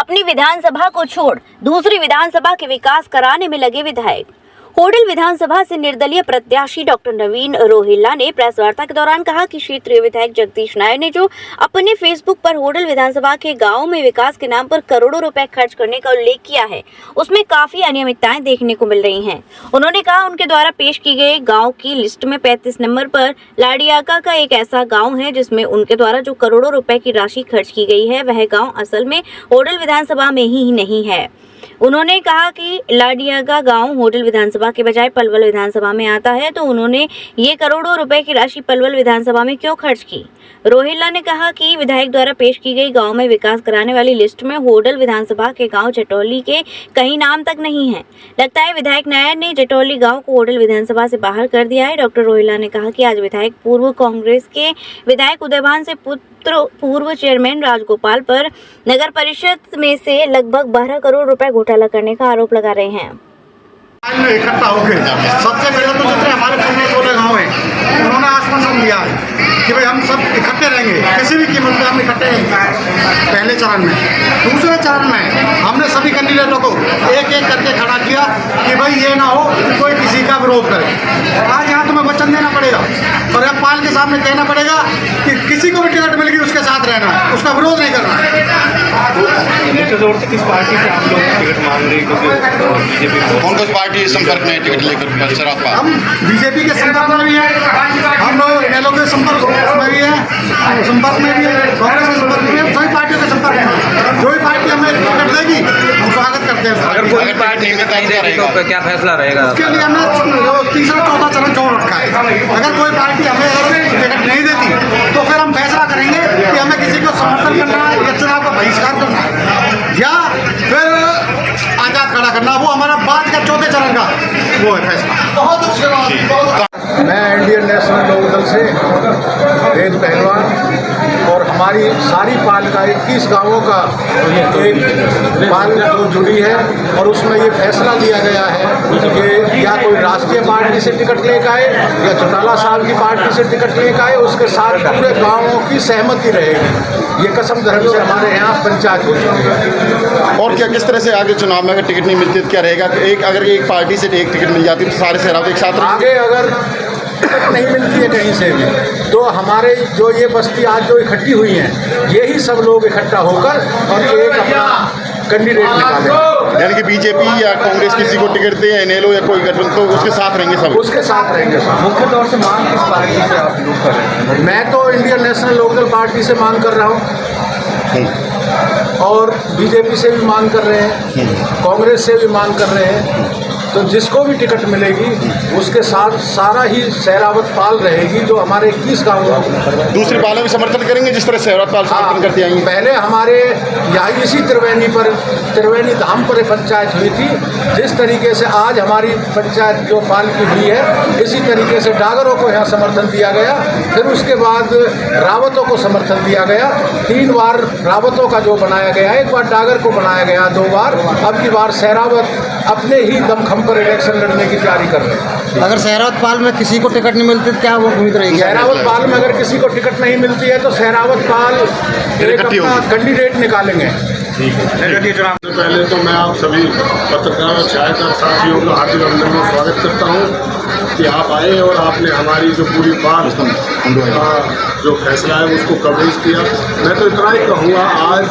अपनी विधानसभा को छोड़ दूसरी विधानसभा के विकास कराने में लगे विधायक। होडल विधानसभा से निर्दलीय प्रत्याशी डॉक्टर नवीन रोहिल्ला ने प्रेस वार्ता के दौरान कहा कि क्षेत्रीय विधायक जगदीश नायर ने जो अपने फेसबुक पर होडल विधानसभा के गांवों में विकास के नाम पर करोड़ों रुपए खर्च करने का उल्लेख किया है, उसमें काफी अनियमितताएं देखने को मिल रही हैं। उन्होंने कहा उनके द्वारा पेश की गई गाँव की लिस्ट में 35 नंबर पर लाडियाका का एक ऐसा गाँव है जिसमें उनके द्वारा जो करोड़ों रुपए की राशि खर्च की गई है वह गाँव असल में होडल विधानसभा में ही नहीं है। उन्होंने कहा कि लाडियागा गांव होडल विधानसभा के बजाय पलवल विधानसभा में आता है, तो उन्होंने ये करोड़ों रुपए की राशि पलवल विधानसभा में क्यों खर्च की। रोहिल्ला ने कहा कि विधायक द्वारा पेश की गई गांव में विकास कराने वाली लिस्ट में होडल विधानसभा के गांव जटौली के कहीं नाम तक नहीं है। लगता है विधायक नायर ने जटौली गांव को होडल विधानसभा से बाहर कर दिया है। डॉक्टर रोहिल्ला ने कहा कि आज विधायक पूर्व कांग्रेस के विधायक उदयभान से पूर्व चेयरमैन राजगोपाल पर नगर परिषद में से लगभग 12 करोड़ रुपए घोटाला करने का आरोप लगा रहे हैं। इकट्ठा होकर सबसे पहले तो जितने हमारे 15-16 गाँव हैं उन्होंने आश्वासन दिया है कि भाई हम सब इकट्ठे रहेंगे, किसी भी कीमत पे हम इकट्ठे रहेंगे। पहले चरण में, दूसरे चरण में हमने सभी कैंडिडेटों को एक एक करके खड़ा किया कि भाई ये ना हो कि कोई किसी का विरोध करे। आज यहाँ तुम्हें वचन देना पड़ेगा और अब पाल के सामने कहना पड़ेगा कि किसी को भी टिकट मिलेगी उसके साथ रहना है, उसका विरोध नहीं करना है। मुख्य तौर से किस पार्टी से आप लोग टिकट मांग रहे हैं? बीजेपी कौन सी पार्टी संपर्क में टिकट लेकर सर आपका? हम बीजेपी के संपर्क में भी हैं, हम लोग इनेलो के संपर्क में भी हैं, संपर्क में भी है, कांग्रेस के संपर्क में भी, सभी पार्टियों के संपर्क में। जो भी पार्टी हमें टिकट देगी हम स्वागत करते हैं। अगर कोई पार्टी में नहीं देगी तो क्या फैसला रहेगा? उसके लिए हमने तीसरा चौथा चरण छोड़ रखा है। अगर कोई पार्टी हमें टिकट नहीं देती तो फिर हम फैसला करेंगे कि हमें किसी को समर्थन करना है या चुनाव का बहिष्कार करना है या फिर आजाद खड़ा करना। वो हमारा बाद का चौथे चरण का वो है फैसला। बहुत अच्छे। मैं इंडियन नेशनल लोकदल से वेद पहलवान और हमारी सारी पाल का 21 गांवों का एक पाल जो जुड़ी है और उसमें ये फैसला लिया गया है कि या कोई राष्ट्रीय पार्टी से टिकट लेकर आए या चौटाला साहब की पार्टी से टिकट लेकर आए, उसके साथ पूरे गांवों की सहमति रहेगी। ये कसम धर्म से हमारे यहाँ पंचायत हो जाएगी। और क्या किस तरह से आगे चुनाव में अगर टिकट नहीं मिलती तो क्या रहेगा? अगर एक पार्टी से एक टिकट मिल जाती तो सारे शहरों एक साथ आगे अगर टिकट नहीं मिलती है कहीं से भी तो हमारे जो ये बस्ती आज जो इकट्ठी हुई हैं यही सब लोग इकट्ठा होकर और एक अपना कैंडिडेट निकालें। यानी कि बीजेपी या कांग्रेस किसी को टिकट दे या इनेलो या कोई गठबंधन तो उसके साथ रहेंगे सब? उसके साथ रहेंगे सब। मुख्य तौर से मांग किस पार्टी से आप लोग कर रहे हैं? मैं तो इंडियन नेशनल लोकदल पार्टी से मांग कर रहा हूँ और बीजेपी से भी मांग कर रहे हैं, कांग्रेस से भी मांग कर रहे हैं। तो जिसको भी टिकट मिलेगी उसके साथ सारा ही सहरावत पाल रहेगी जो हमारे 21 गाँवों में। दूसरी पालों भी समर्थन करेंगे जिस तरह सहरावत पाल समर्थन करती आई? पहले हमारे यहाँ इसी त्रिवेणी धाम पर पंचायत हुई थी। जिस तरीके से आज हमारी पंचायत जो पाल की हुई है इसी तरीके से डागरों को यहाँ समर्थन दिया गया, फिर उसके बाद रावतों को समर्थन दिया गया। 3 बार रावतों का जो बनाया गया, 1 बार डागर को बनाया गया, 2 बार, अब की बार सहरावत अपने ही दमखम पर इलेक्शन लड़ने की तैयारी कर रहे हैं। अगर सहरावत पाल में किसी को टिकट नहीं मिलती तो क्या वो उम्मीद रहेगी? सहरावत पाल में अगर किसी को टिकट नहीं मिलती है तो सहरावत पाल एक अपना कैंडिडेट निकालेंगे। सबसे पहले तो मैं आप सभी पत्रकार और छायाकार साथियों का हार्दिक अभिनंदन और स्वागत करता हूं कि आप आए और आपने हमारी जो पूरी बात जो फैसला है उसको कवरेज किया। मैं तो इतना ही कहूँगा, आज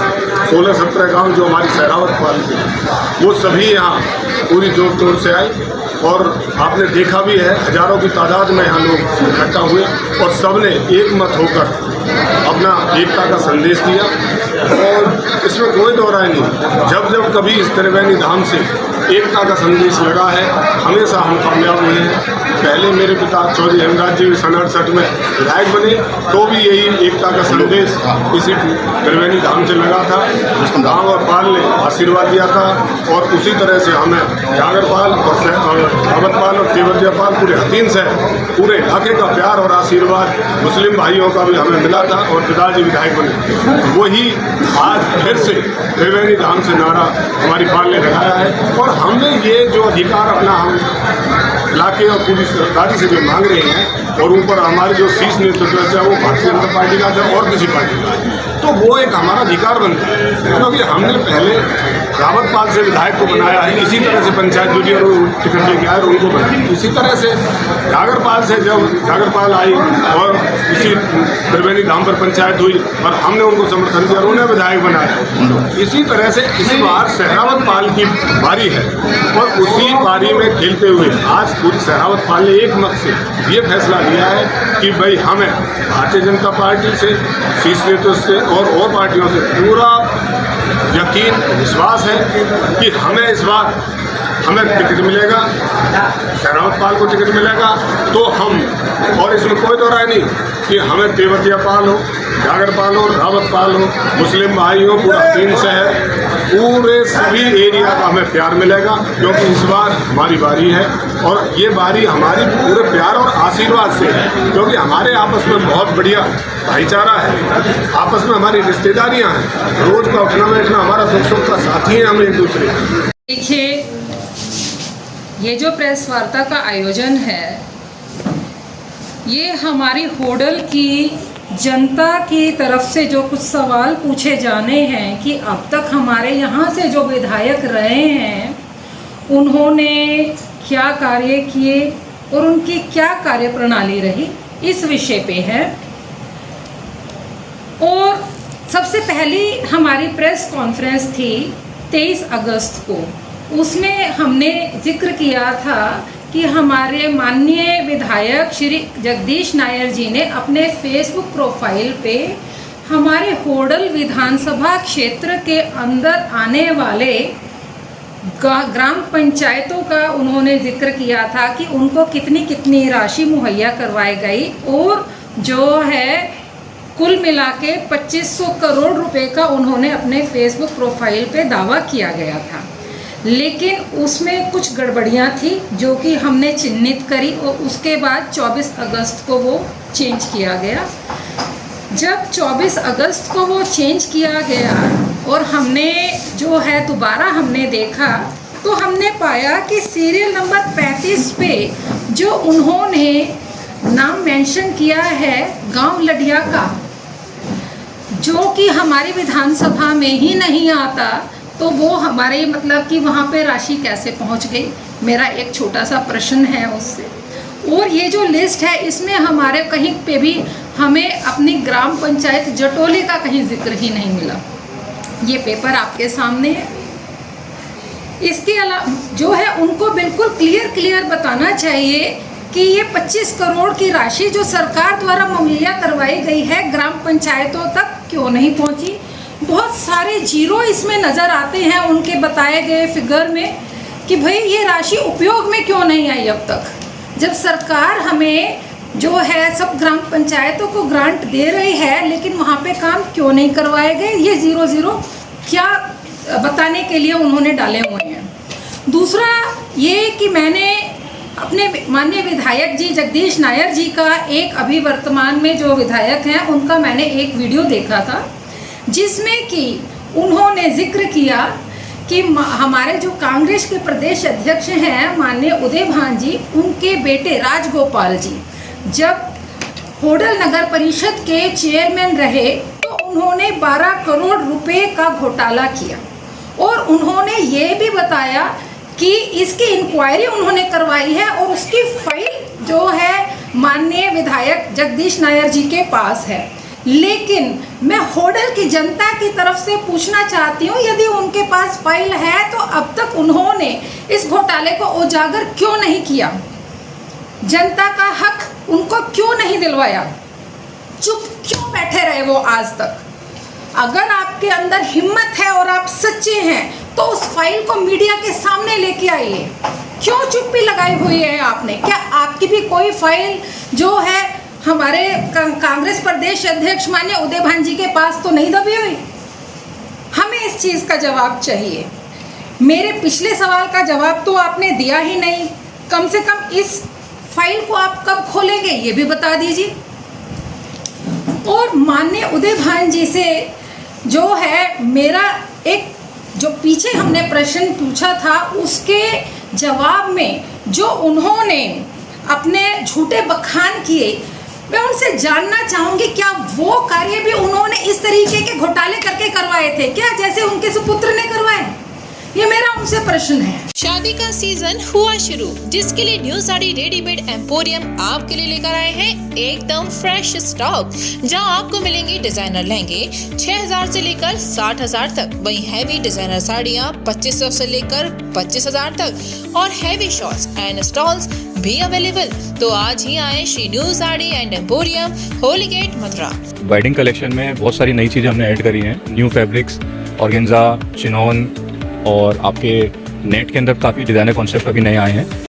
16-17 गांव जो हमारी सहरावत पाल की वो सभी यहाँ पूरी जोर तोड़ से आए और आपने देखा भी है हजारों की तादाद में यहाँ लोग इकट्ठा हुए और सबने एक मत होकर अपना एकता का संदेश दिया और इसमें कोई दो राय नहीं। जब जब कभी इस त्रिवेणी धाम से एकता का संदेश लगा है हमेशा हम कामयाब हुए हैं। पहले मेरे पिता चौधरी हेमराज जी 1968 में विधायक बने तो भी यही एकता का संदेश इसी त्रिवेणी धाम से लगा था। गाँव और पाल ने आशीर्वाद दिया था और उसी तरह से हमें जागरपाल और रावतपाल और तेवतियापाल पूरे हतीन से पूरे इलाके का प्यार और आशीर्वाद मुस्लिम भाइयों का भी हमें मिला था और पिताजी विधायक बने। वही आज फिर से त्रिवेणी धाम से नारा हमारी पाल ने लगाया है और हमने ये जो अधिकार अपना हम इलाके और पूरी सरकारी से जो मांग रहे हैं और ऊपर हमारे जो शीर्ष नेतृत्व है वो भारतीय जनता पार्टी का है और किसी पार्टी का है, तो तो वो एक हमारा अधिकार बनता है, क्योंकि हमने पहले रावतपाल से विधायक को बनाया है, इसी तरह से पंचायत जुड़ी और टिकट लेके आए और उनको बनाया। इसी तरह से जागरपाल से जब जागरपाल आई और इसी त्रिवेणी धाम पर पंचायत हुई और हमने उनको समर्थन दिया और उन्हें विधायक बनाया। इसी तरह से इस बार सहरावतपाल की बारी है और उसी बारी में खेलते हुए आज पूरी सहरावतपाल ने एक मत से ये फैसला लिया है कि भाई हमें भारतीय जनता पार्टी से, शीर्ष नेतृत्व से और पार्टियों से पूरा यकीन विश्वास है कि हमें इस बार हमें टिकट मिलेगा, सहरावतपाल को टिकट मिलेगा तो हम, और इसमें कोई दो राय नहीं कि हमें तेवतिया पाल हो, जागरपाल हो, रावतपाल हो, मुस्लिम भाई हो, पूरा 3 शहर पूरे सभी एरिया का हमें प्यार मिलेगा, क्योंकि इस बार हमारी बारी है और ये बारी हमारी पूरे प्यार और आशीर्वाद से है, क्योंकि हमारे आपस में बहुत बढ़िया भाईचारा है, आपस में हमारी रिश्तेदारियां हैं, रोज का उठना बैठना हमारा दुख सुख का साथी है हम एक दूसरे। देखिए, ये जो प्रेस वार्ता का आयोजन है ये हमारी होडल की जनता की तरफ से जो कुछ सवाल पूछे जाने हैं कि अब तक हमारे यहाँ से जो विधायक रहे हैं उन्होंने क्या कार्य किए और उनकी क्या कार्यप्रणाली रही, इस विषय पे है। और सबसे पहली हमारी प्रेस कॉन्फ्रेंस थी 23 अगस्त को, उसमें हमने जिक्र किया था कि हमारे माननीय विधायक श्री जगदीश नायर जी ने अपने फेसबुक प्रोफाइल पे हमारे होडल विधानसभा क्षेत्र के अंदर आने वाले ग्राम पंचायतों का उन्होंने जिक्र किया था कि उनको कितनी कितनी राशि मुहैया करवाई गई और जो है कुल मिला के 2500 करोड़ रुपए का उन्होंने अपने फेसबुक प्रोफाइल पे दावा किया गया था। लेकिन उसमें कुछ गड़बड़ियां थी जो कि हमने चिन्हित करी और उसके बाद 24 अगस्त को वो चेंज किया गया। जब 24 अगस्त को वो चेंज किया गया और हमने जो है दोबारा हमने देखा तो हमने पाया कि सीरियल नंबर 35 पे जो उन्होंने नाम मेंशन किया है गांव लडिया का, जो कि हमारी विधानसभा में ही नहीं आता, तो वो हमारे मतलब कि वहाँ पे राशि कैसे पहुँच गई, मेरा एक छोटा सा प्रश्न है उससे। और ये जो लिस्ट है इसमें हमारे कहीं पे भी हमें अपनी ग्राम पंचायत जटोली का कहीं जिक्र ही नहीं मिला। ये पेपर आपके सामने है। इसके अलावा जो है उनको बिल्कुल क्लियर बताना चाहिए कि ये 25 करोड़ की राशि जो सरकार द्वारा मुहैया करवाई गई है ग्राम पंचायतों तक क्यों नहीं पहुंची। बहुत सारे जीरो इसमें नज़र आते हैं उनके बताए गए फिगर में कि भाई ये राशि उपयोग में क्यों नहीं आई अब तक, जब सरकार हमें जो है सब ग्राम पंचायतों को ग्रांट दे रही है लेकिन वहाँ पे काम क्यों नहीं करवाए गए। ये 0 क्या बताने के लिए उन्होंने डाले हुए हैं। दूसरा ये कि मैंने अपने माननीय विधायक जी जगदीश नायर जी का एक अभी वर्तमान में जो विधायक हैं उनका मैंने एक वीडियो देखा था जिसमें कि उन्होंने जिक्र किया कि हमारे जो कांग्रेस के प्रदेश अध्यक्ष हैं माननीय उदय भान जी, उनके बेटे राजगोपाल जी जब होडल नगर परिषद के चेयरमैन रहे तो उन्होंने 12 करोड़ रुपए का घोटाला किया और उन्होंने ये भी बताया कि इसकी इंक्वायरी उन्होंने करवाई है और उसकी फाइल जो है माननीय विधायक जगदीश नायर जी के पास है। लेकिन मैं होडल की जनता की तरफ से पूछना चाहती हूँ, यदि उनके पास फाइल है तो अब तक उन्होंने इस घोटाले को उजागर क्यों नहीं किया, जनता का हक उनको क्यों नहीं दिलवाया, चुप क्यों बैठे रहे वो आज तक। अगर आपके अंदर हिम्मत है और आप सच्चे हैं तो उस फाइल को मीडिया के सामने लेके आइए। क्यों चुप्पी लगाई हुई है आपने? क्या आपकी भी कोई फाइल जो है हमारे कांग्रेस प्रदेश अध्यक्ष माननीय उदय भान जी के पास तो नहीं दबी हुई? हमें इस चीज़ का जवाब चाहिए। मेरे पिछले सवाल का जवाब तो आपने दिया ही नहीं, कम से कम इस फाइल को आप कब खोलेंगे ये भी बता दीजिए। और माननीय उदय भान जी से जो है मेरा एक जो पीछे हमने प्रश्न पूछा था उसके जवाब में जो उन्होंने अपने झूठे बखान किए मैं उनसे जानना चाहूंगी क्या वो कार्य भी उन्होंने इस तरीके के घोटाले करके करवाए थे क्या, जैसे उनके सुपुत्र ने करवाए? ये मेरा उनसे प्रश्न है। शादी का सीजन हुआ शुरू, जिसके लिए न्यू साड़ी रेडीमेड एम्पोरियम आपके लिए लेकर आए हैं एकदम फ्रेश स्टॉक, जहां आपको मिलेंगे डिजाइनर लहंगे 6000 से लेकर 60000 तक, वहीं हैवी डिजाइनर साड़ियां 2500 से लेकर 25000 तक और हैवी शॉर्ट्स एंड स्टॉल्स भी अवेलेबल। तो आज ही आए Shri new sari and emporium, Holi gate, Mathura. Wedding collection में बहुत सारी नई चीज़ें हमने ऐड करी हैं, न्यू फैब्रिक्स, ऑर्गेन्जा, चिनॉन और आपके नेट के अंदर काफ़ी डिज़ाइनर कॉन्सेप्ट अभी नए आए हैं।